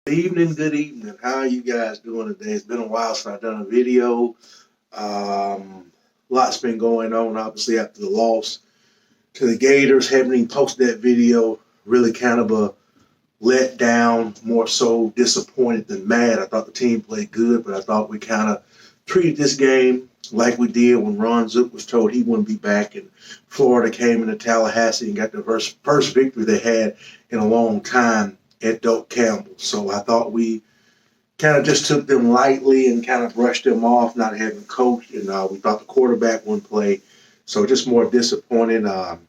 Good evening. How are you guys doing today? It's been a while since I've done a video. Lots been going on, obviously, after the loss to the Gators. Haven't even posted that video. Really kind of a let down, more so disappointed than mad. I thought the team played good, but I thought we kind of treated this game like we did when Ron Zook was told he wouldn't be back, and Florida came into Tallahassee and got the first victory they had in a long time at Doak Campbell. So I thought we kind of just took them lightly and kind of brushed them off, not having coached, and we thought the quarterback wouldn't play. So just more disappointed.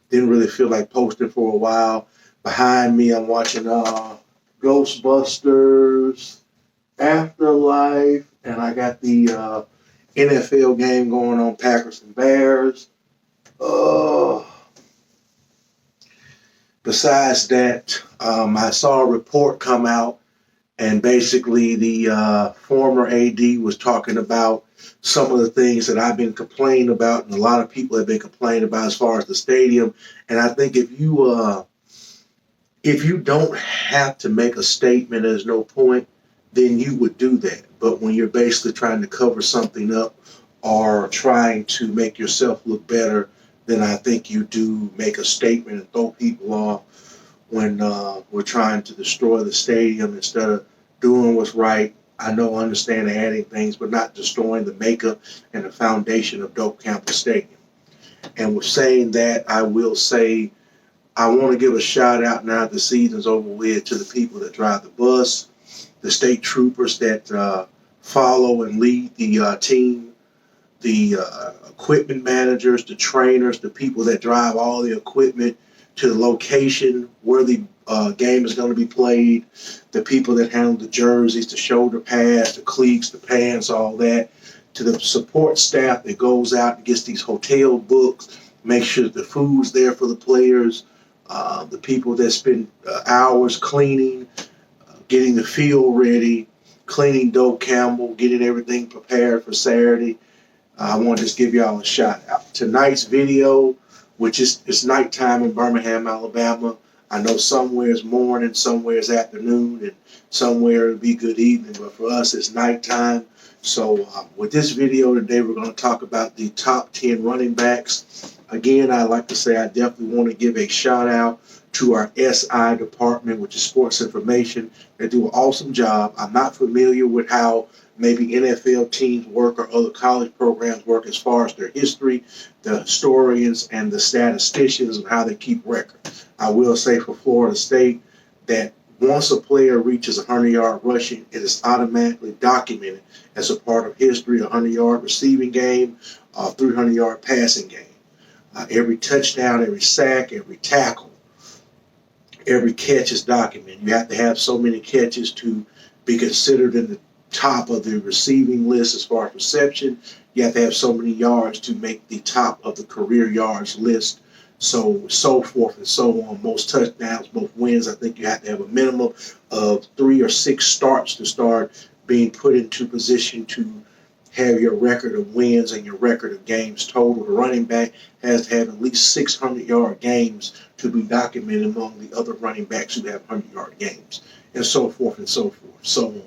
Didn't really feel like posting for a while. Behind me, I'm watching Ghostbusters, Afterlife, and I got the NFL game going on, Packers and Bears. Besides that, I saw a report come out, and basically the former AD was talking about some of the things that I've been complaining about, and a lot of people have been complaining about as far as the stadium. And I think if you don't have to make a statement, there's no point, then you would do that. But when you're basically trying to cover something up or trying to make yourself look better, then I think you do make a statement and throw people off when we're trying to destroy the stadium instead of doing what's right. I understand adding things, but not destroying the makeup and the foundation of Doak Campbell Stadium. And with saying that, I will say I want to give a shout out now that the season's over with to the people that drive the bus, the state troopers that follow and lead the team, the equipment managers, the trainers, the people that drive all the equipment to the location where the game is going to be played, the people that handle the jerseys, the shoulder pads, the cleats, the pants, all that, to the support staff that goes out and gets these hotel books, make sure that the food's there for the players, the people that spend hours cleaning, getting the field ready, cleaning Doak Campbell, getting everything prepared for Saturday. I want to just give y'all a shout out. Tonight's video, which is it's nighttime in Birmingham, Alabama. I know somewhere it's morning, somewhere it's afternoon, and somewhere it'll be good evening. But for us, it's nighttime. So with this video today, we're going to talk about the top 10 running backs. Again, I'd like to say I definitely want to give a shout out to our SI department, which is sports information. They do an awesome job. I'm not familiar with how maybe NFL teams work or other college programs work as far as their history, the historians and the statisticians and how they keep record. I will say for Florida State that once a player reaches 100-yard rushing, it is automatically documented as a part of history, a 100-yard receiving game, a 300-yard passing game. Every touchdown, every sack, every tackle, every catch is documented. You have to have so many catches to be considered in the top of the receiving list as far as reception. You have to have so many yards to make the top of the career yards list. So forth and so on. Most touchdowns, most wins. I think you have to have a minimum of 3 or 6 starts to start being put into position to have your record of wins and your record of games total. The running back has to have at least 600-yard games to be documented among the other running backs who have 100-yard games, and so forth and so on.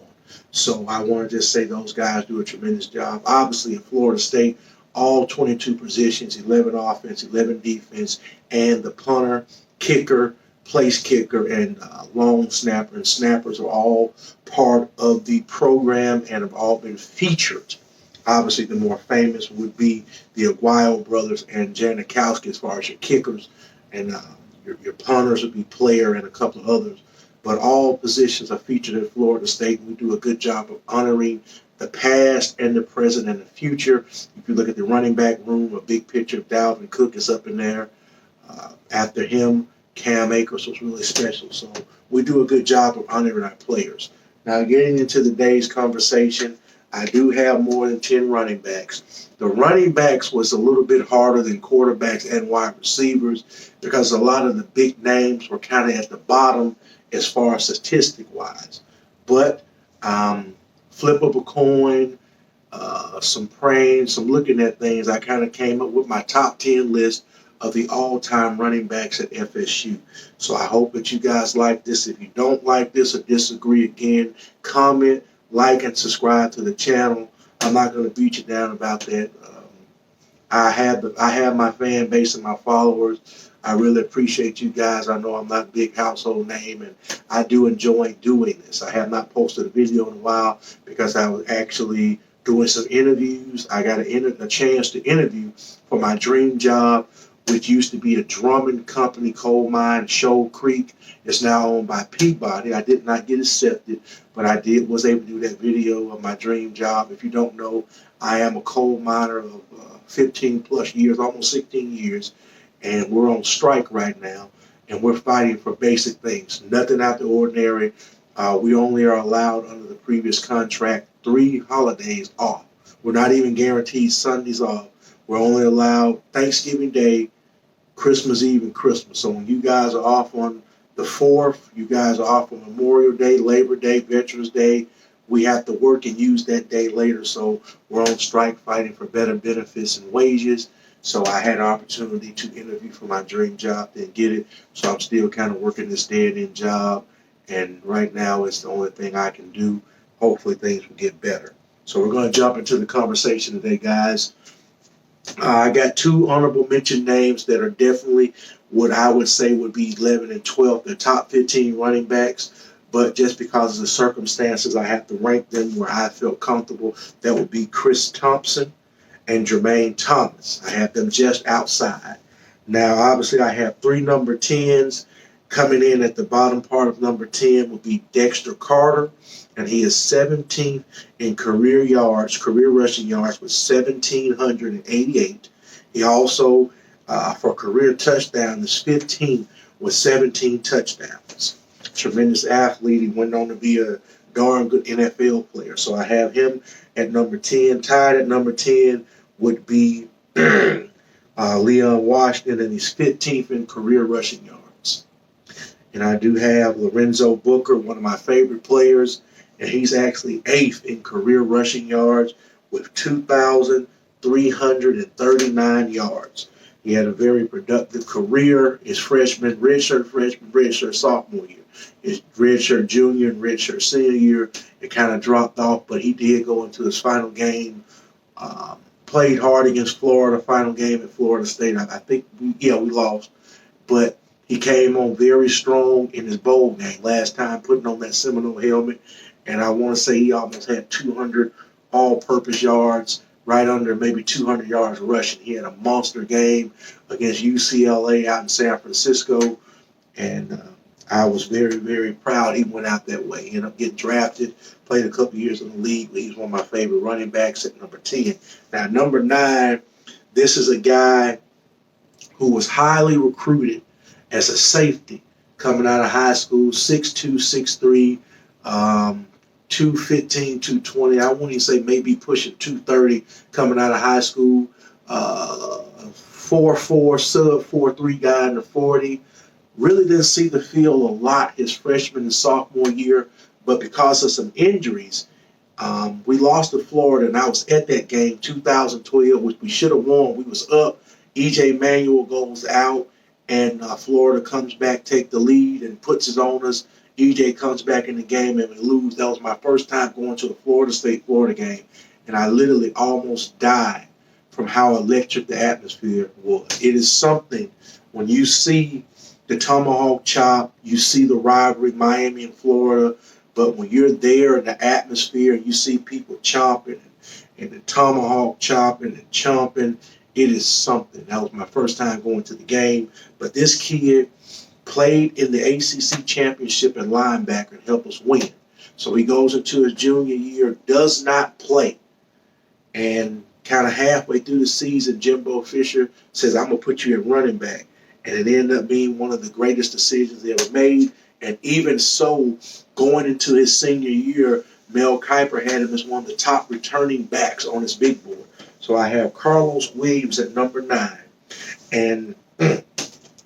So I want to just say those guys do a tremendous job. Obviously, in Florida State, all 22 positions, 11 offense, 11 defense, and the punter, kicker, place kicker, and long snapper and snappers are all part of the program and have all been featured. Obviously, the more famous would be the Aguayo brothers and Janikowski as far as your kickers, and your punters would be Player and a couple of others. But all positions are featured at Florida State, and we do a good job of honoring the past and the present and the future. If you look at the running back room, a big picture of Dalvin Cook is up in there. After him, Cam Akers was really special. So we do a good job of honoring our players. Now, getting into the day's conversation, I do have more than 10 running backs. The running backs was a little bit harder than quarterbacks and wide receivers because a lot of the big names were kind of at the bottom as far as statistic-wise. But flip of a coin, some praying, some looking at things, I kind of came up with my top 10 list of the all-time running backs at FSU. So I hope that you guys like this. If you don't like this or disagree, again, comment, like, and subscribe to the channel. I'm not going to beat you down about that. I have my fan base and my followers. I really appreciate you guys. I know I'm not a big household name, and I do enjoy doing this. I have not posted a video in a while because I was actually doing some interviews. I got a chance to interview for my dream job, which used to be a Drummond Company coal mine, Shoal Creek. It's now owned by Peabody. I did not get accepted, but I was able to do that video of my dream job. If you don't know, I am a coal miner of 15 plus years, almost 16 years, and we're on strike right now, and we're fighting for basic things. Nothing out of the ordinary. We only are allowed under the previous contract 3 holidays off. We're not even guaranteed Sundays off. We're only allowed Thanksgiving Day, Christmas Eve, and Christmas. So when you guys are off on the 4th, you guys are off on Memorial Day, Labor Day, Veterans Day, we have to work and use that day later. So we're on strike fighting for better benefits and wages. So I had an opportunity to interview for my dream job, didn't get it. So I'm still kind of working this dead-end job. And right now it's the only thing I can do. Hopefully things will get better. So we're going to jump into the conversation today, guys. I got 2 honorable mention names that are definitely what I would say would be 11 and 12, the top 15 running backs. But just because of the circumstances, I have to rank them where I feel comfortable. That would be Chris Thompson and Jermaine Thomas. I have them just outside. Now, obviously, I have 3 number 10s. Coming in at the bottom part of number 10 would be Dexter Carter, and he is 17th in career rushing yards with 1,788. He also, for career touchdowns, is 15th with 17 touchdowns. Tremendous athlete. He went on to be a darn good NFL player. So I have him at number 10. Tied at number 10 would be Leon Washington, and he's 15th in career rushing yards. And I do have Lorenzo Booker, one of my favorite players, and he's actually 8th in career rushing yards with 2,339 yards. He had a very productive career. His redshirt sophomore year. His redshirt junior and redshirt senior year, it kind of dropped off, but he did go into his final game. Played hard against Florida, final game at Florida State. I think, we lost. But he came on very strong in his bowl game last time, putting on that Seminole helmet. And I want to say he almost had 200 all-purpose yards, right under maybe 200 yards rushing. He had a monster game against UCLA out in San Francisco. And I was very, very proud he went out that way. He ended up getting drafted, played a couple years in the league, but he's one of my favorite running backs at number 10. Now, number 9, this is a guy who was highly recruited as a safety coming out of high school, 6'2", 6'3", 215, 220. I wouldn't even say maybe pushing 230 coming out of high school. 4'4", sub 4'3" guy in the 40. Really didn't see the field a lot his freshman and sophomore year, but because of some injuries, we lost to Florida, and I was at that game, 2012, which we should have won. We was up. E.J. Manuel goes out, and Florida comes back, take the lead, and puts it on us. E.J. comes back in the game, and we lose. That was my first time going to a Florida State-Florida game, and I literally almost died from how electric the atmosphere was. It is something when you see the tomahawk chop, you see the rivalry, Miami and Florida, but when you're there in the atmosphere and you see people chomping and the tomahawk chopping and chomping, it is something. That was my first time going to the game, but this kid played in the ACC championship at linebacker and helped us win. So he goes into his junior year, does not play, and kind of halfway through the season, Jimbo Fisher says, I'm going to put you at running back. And it ended up being one of the greatest decisions they ever made. And even so, going into his senior year, Mel Kiper had him as one of the top returning backs on his big board. So I have Carlos Williams at number 9. And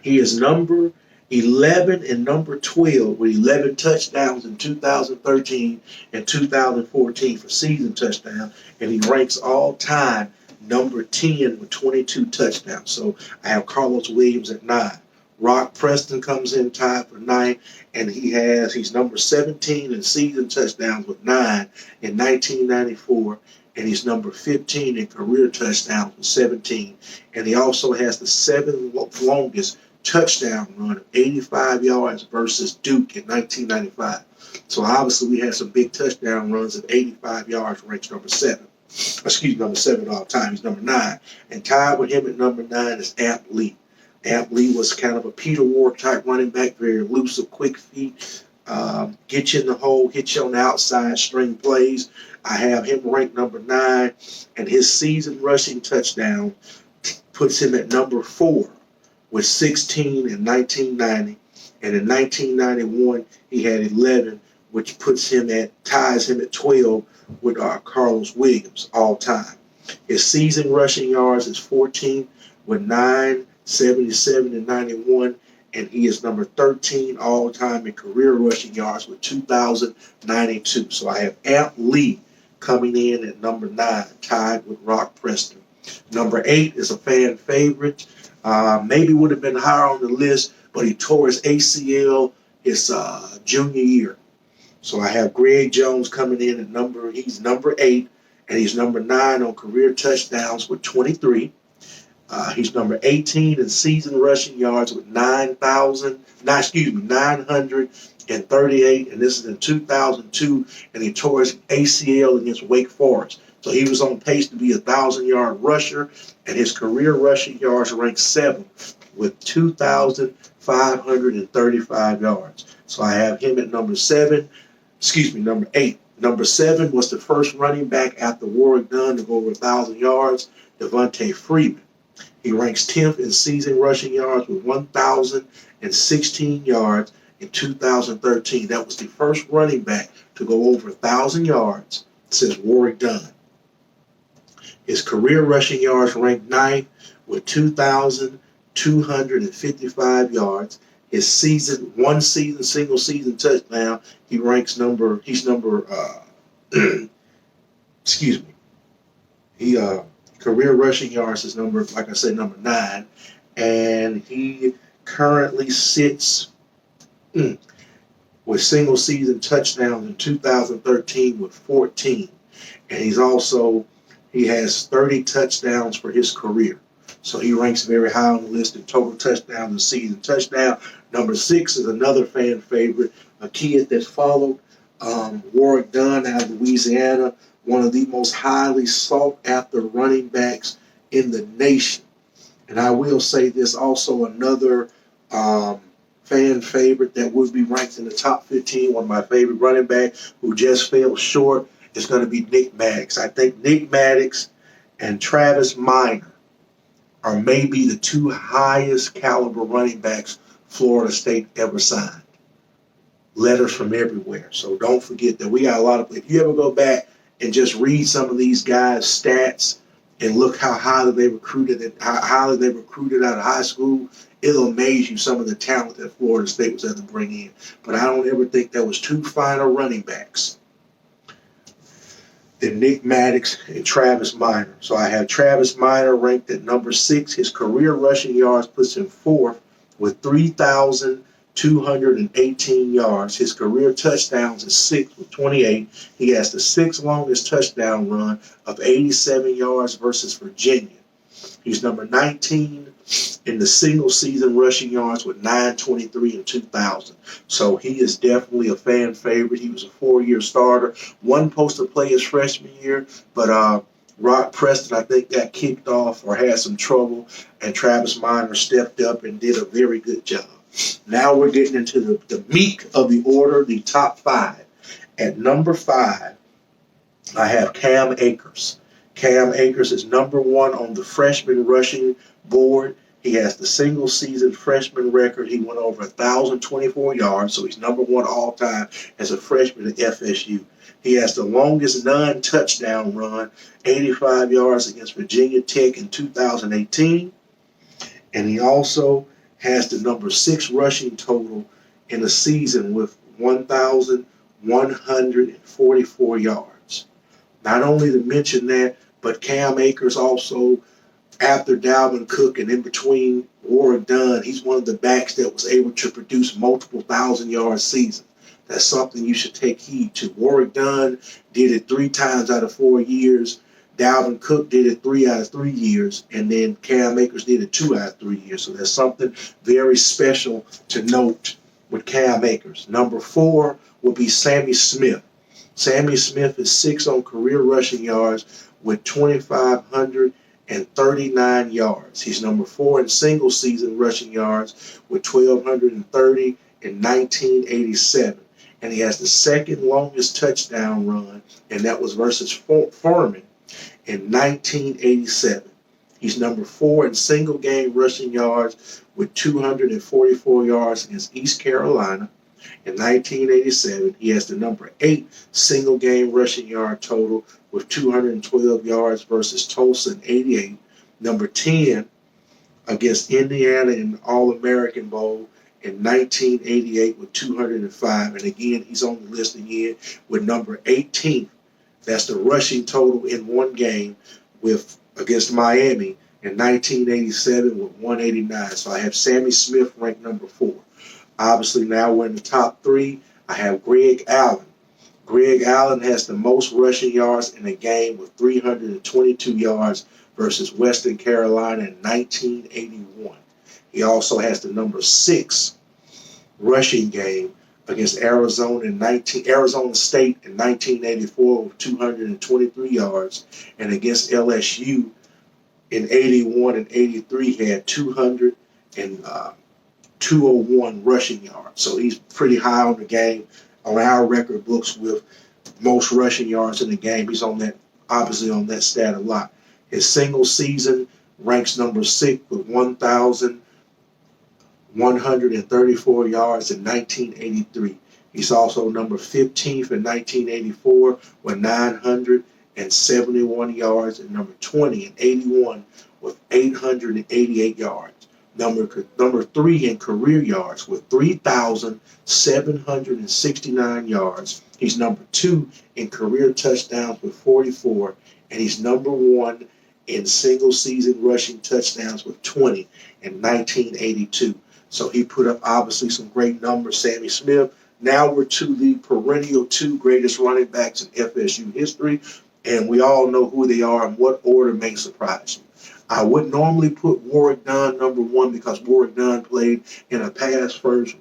he is number 11 and number 12 with 11 touchdowns in 2013 and 2014 for season touchdowns. And he ranks all time number 10 with 22 touchdowns. So I have Carlos Williams at 9. Rock Preston comes in tied for 9, and he's number 17 in season touchdowns with 9 in 1994, and he's number 15 in career touchdowns with 17. And he also has the 7th longest touchdown run of 85 yards versus Duke in 1995. So obviously we had some big touchdown runs of 85 yards, ranks number 7. Number 7 all time. He's number 9. And tied with him at number 9 is Amp Lee. Amp Lee was kind of a Peter Ward type running back, very elusive, quick feet, get you in the hole, hit you on the outside, string plays. I have him ranked number 9, and his season rushing touchdown puts him at number 4 with 16 in 1990. And in 1991, he had 11, which ties him at 12 with Carlos Williams all time. His season rushing yards is 14 with 977 and 91, and he is number 13 all time in career rushing yards with 2,092. So I have Amp Lee coming in at number 9, tied with Rock Preston. Number 8 is a fan favorite. Maybe would have been higher on the list, but he tore his ACL his junior year. So I have Greg Jones coming in at he's number 8, and he's number 9 on career touchdowns with 23. He's number 18 in season rushing yards with 938, and this is in 2002, and he tore his ACL against Wake Forest. So he was on pace to be a 1,000-yard rusher, and his career rushing yards ranked 7th with 2,535 yards. So I have him at number 8. Number 7 was the first running back after Warwick Dunn to go over 1,000 yards, Devonta Freeman. He ranks 10th in season rushing yards with 1,016 yards in 2013. That was the first running back to go over 1,000 yards since Warwick Dunn. His career rushing yards ranked 9th with 2,255 yards. His single season touchdown, career rushing yards is number 9, and he currently sits with single season touchdowns in 2013 with 14, and he has 30 touchdowns for his career. So he ranks very high on the list in total touchdowns and season touchdown. Number 6 is another fan favorite, a kid that followed Warwick Dunn out of Louisiana, one of the most highly sought after running backs in the nation. And I will say this also, another fan favorite that would be ranked in the top 15, one of my favorite running backs who just fell short, is going to be Nick Maddox. I think Nick Maddox and Travis Minor are maybe the 2 highest caliber running backs Florida State ever signed. Letters from everywhere. So don't forget that we got a lot of, if you ever go back and just read some of these guys' stats and look how highly they recruited out of high school, it'll amaze you some of the talent that Florida State was able to bring in. But I don't ever think there was 2 finer running backs than Nick Maddox and Travis Minor. So I have Travis Minor ranked at number 6. His career rushing yards puts him 4th with 3,218 yards. His career touchdowns is 6th with 28. He has the 6th longest touchdown run of 87 yards versus Virginia. He's number 19 in the single season rushing yards with 923 in 2000. So he is definitely a fan favorite. He was a 4-year starter. Wasn't supposed to play his freshman year, but Rock Preston, I think, got kicked off or had some trouble, and Travis Minor stepped up and did a very good job. Now we're getting into the meat of the order, the top 5. At number 5, I have Cam Akers. Cam Akers is number 1 on the freshman rushing board. He has the single season freshman record. He went over 1,024 yards, so he's number 1 all time as a freshman at FSU. He has the longest non-touchdown run, 85 yards against Virginia Tech in 2018. And he also has the number 6 rushing total in a season with 1,144 yards. Not only to mention that, But Cam Akers also, after Dalvin Cook and in between Warrick Dunn, he's one of the backs that was able to produce multiple 1,000-yard seasons. That's something you should take heed to. Warrick Dunn did it 3 times out of 4 years. Dalvin Cook did it 3 out of 3 years. And then Cam Akers did it 2 out of 3 years. So there's something very special to note with Cam Akers. Number 4 will be Sammy Smith. Sammy Smith is 6 on career rushing yards with 2,539 yards. He's number 4 in single season rushing yards with 1,230 in 1987. And he has the second longest touchdown run, and that was versus Foreman in 1987. He's number 4 in single game rushing yards with 244 yards against East Carolina. In 1987, he has the number 8 single game rushing yard total with 212 yards versus Tulsa in 88. Number 10 against Indiana in the All-American Bowl in 1988 with 205. And again, he's on the list again with number 18. That's the rushing total in one game with against Miami in 1987 with 189. So I have Sammy Smith ranked number 4. Obviously, now we're in the top 3. I have Greg Allen. Greg Allen has the most rushing yards in a game with 322 yards versus Western Carolina in 1981. He also has the number 6 rushing game against Arizona State in 1984 with 223 yards, and against LSU in 81 and 83 he had 200 and 201 rushing yards. So he's pretty high on the game on our record books with most rushing yards in the game. He's on that, obviously on that stat a lot. His single season ranks number 6 with 1,134 yards in 1983. He's also number 15th in 1984 with 971 yards, and number 20 in 81 with 888 yards. Number 3 in career yards with 3,769 yards. He's number 2 in career touchdowns with 44, and he's number 1 in single season rushing touchdowns with 20 in 1982. So he put up obviously some great numbers, Sammy Smith. Now we're to the perennial 2 greatest running backs in FSU history, and we all know who they are and what order may surprise you. I would normally put Warrick Dunn number 1 because Warrick Dunn played in a pass first,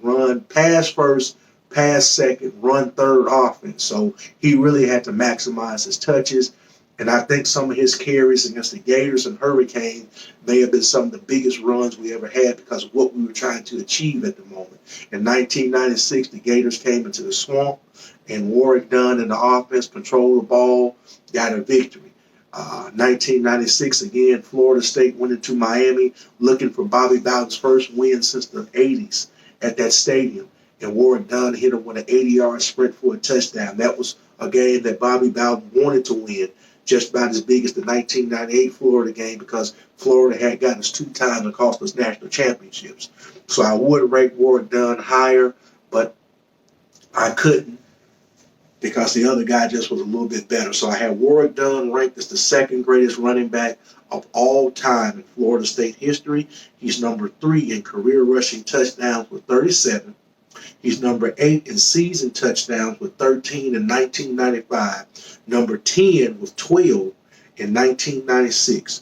pass second, run third offense. So he really had to maximize his touches. And I think some of his carries against the Gators and Hurricanes may have been some of the biggest runs we ever had because of what we were trying to achieve at the moment. In 1996, the Gators came into the swamp, and Warrick Dunn and the offense controlled the ball, got a victory. 1996, again, Florida State went into Miami looking for Bobby Bowden's first win since the 80s at that stadium. And Warrick Dunn hit him with an 80-yard sprint for a touchdown. That was a game that Bobby Bowden wanted to win, just about as big as the 1998 Florida game because Florida had gotten us 2 times and cost us national championships. So I would rank Warrick Dunn higher, but I couldn't because the other guy just was a little bit better. So I have Warrick Dunn ranked as the 2nd greatest running back of all time in Florida State history. He's number 3 in career rushing touchdowns with 37. He's number 8 in season touchdowns with 13 in 1995. Number 10 with 12 in 1996.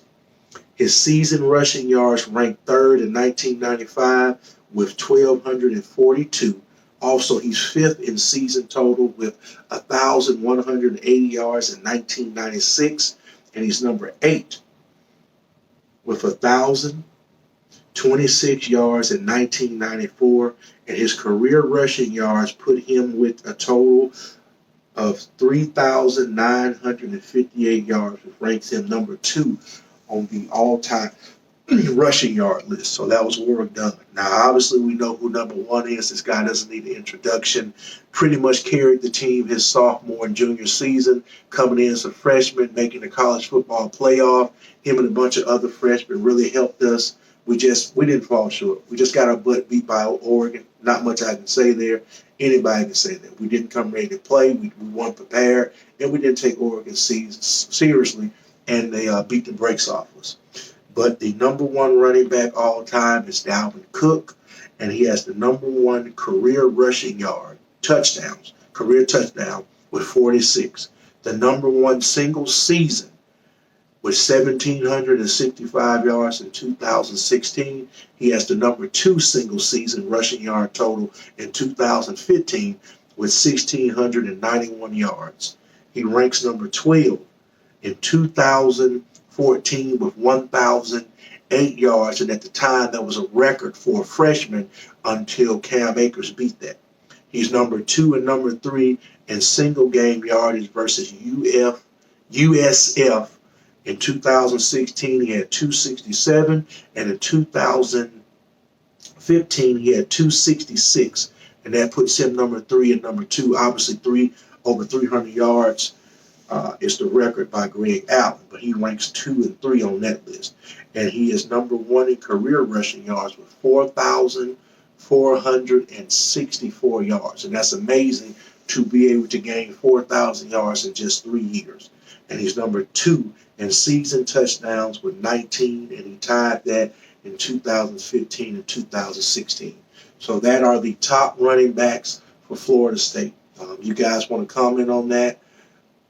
His season rushing yards ranked 3rd in 1995 with 1,242. Also, he's 5th in season total with 1,180 yards in 1996. And he's number 8 with 1,026 yards in 1994. And his career rushing yards put him with a total of 3,958 yards, which ranks him number 2 on the all-time rushing yard list. So that was Warrick Dunn. Now, obviously, we know who number 1 is. This guy doesn't need an introduction. Pretty much carried the team his sophomore and junior season, coming in as a freshman, making the college football playoff. Him and a bunch of other freshmen really helped us. We didn't fall short. We just got our butt beat by Oregon. Not much I can say there. Anybody can say that. We didn't come ready to play. We weren't prepared, and we didn't take Oregon seriously and they beat the brakes off us. But the number one running back all time is Dalvin Cook, and he has the number one career rushing yard, career touchdown with 46. The number one single season with 1,765 yards in 2016. He has the number two single season rushing yard total in 2015 with 1,691 yards. He ranks number 12 in 2014 with 1,008 yards, and at the time that was a record for a freshman until Cam Akers beat that. He's number 2 and number 3 in single game yardage versus USF. In 2016, he had 267, and in 2015, he had 266, and that puts him number 3 and number 2. Obviously, over 300 yards is the record by Greg Allen, but he ranks 2 and 3 on that list. And he is number 1 in career rushing yards with 4,464 yards. And that's amazing to be able to gain 4,000 yards in just 3 years. And he's number 2 in season touchdowns with 19, and he tied that in 2015 and 2016. So that are the top running backs for Florida State. You guys want to comment on that?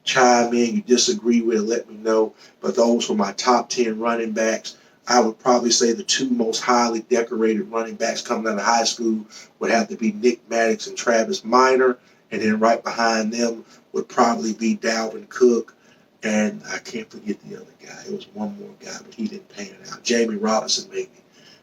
Chime in. You disagree with it, let me know. But those were my top 10 running backs. I would probably say the 2 most highly decorated running backs coming out of high school would have to be Nick Maddox and Travis Minor. And then right behind them would probably be Dalvin Cook. And I can't forget the other guy. It was one more guy, but he didn't pan out. Jamie Robinson, maybe.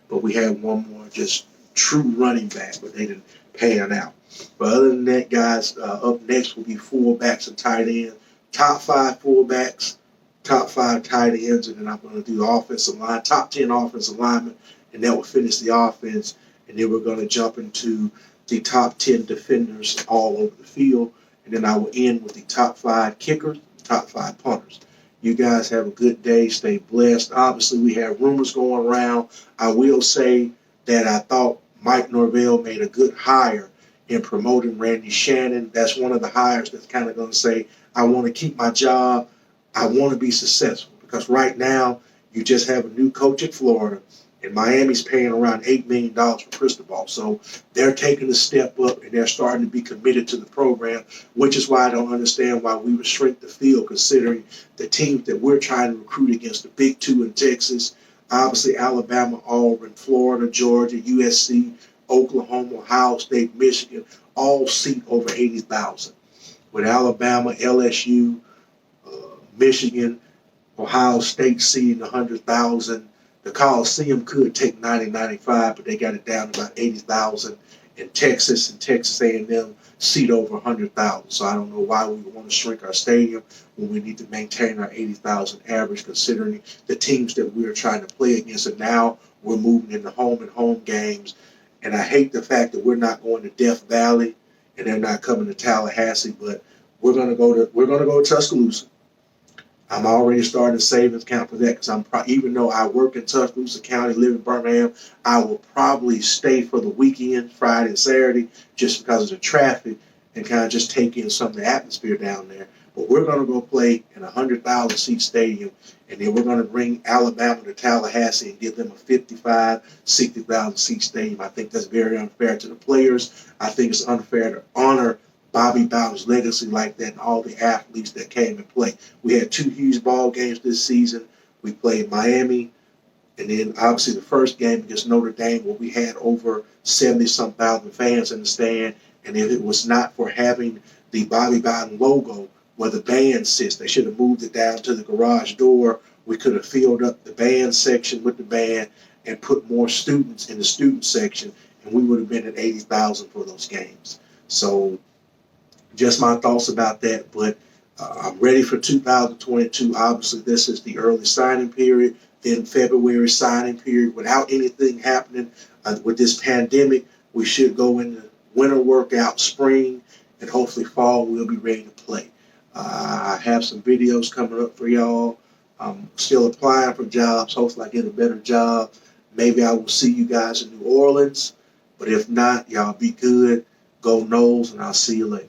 But we had one more just true running back, but they didn't pan out. But other than that, guys, up next will be fullbacks and tight ends. Top 5 fullbacks, top 5 tight ends, and then I'm going to do the offensive line, top 10 offensive linemen, and that will finish the offense. And then we're going to jump into the top 10 defenders all over the field. And then I will end with the top 5 kickers, top 5 punters. You guys have a good day. Stay blessed. Obviously, we have rumors going around. I will say that I thought Mike Norvell made a good hire in promoting Randy Shannon. That's one of the hires that's kind of going to say, I want to keep my job. I want to be successful. Because right now, you just have a new coach at Florida, and Miami's paying around $8 million for Cristobal. So they're taking a step up, and they're starting to be committed to the program, which is why I don't understand why we would shrink the field, considering the teams that we're trying to recruit against, the Big Two in Texas, obviously Alabama, Auburn, Florida, Georgia, USC, Oklahoma, Ohio State, Michigan, all seat over 80,000. With Alabama, LSU, Michigan, Ohio State seating 100,000. The Coliseum could take 95, but they got it down to about 80,000. In Texas and Texas A&M seat over 100,000. So I don't know why we want to shrink our stadium when we need to maintain our 80,000 average, considering the teams that we're trying to play against. And now we're moving into home games. And I hate the fact that we're not going to Death Valley and they're not coming to Tallahassee, but we're going to go to Tuscaloosa. I'm already starting a savings account for that because even though I work in Tuscaloosa County, live in Birmingham, I will probably stay for the weekend, Friday and Saturday, just because of the traffic and kind of just take in some of the atmosphere down there. But we're going to go play in a 100,000 seat stadium, and then we're going to bring Alabama to Tallahassee and give them a 55, 60,000 seat stadium. I think that's very unfair to the players. I think it's unfair to honor Bobby Bowden's legacy like that and all the athletes that came and played. We had 2 huge ball games this season. We played Miami, and then obviously the first game against Notre Dame where we had over 70-some thousand fans in the stand. And if it was not for having the Bobby Bowden logo where the band sits, they should have moved it down to the garage door. We could have filled up the band section with the band and put more students in the student section, and we would have been at 80,000 for those games. So just my thoughts about that, but I'm ready for 2022. Obviously, this is the early signing period, then February signing period. Without anything happening with this pandemic, we should go into winter workout, spring, and hopefully fall we'll be ready to play. I have some videos coming up for y'all. I'm still applying for jobs. Hopefully I get a better job. Maybe I will see you guys in New Orleans, but if not, y'all be good. Go Noles, and I'll see you later.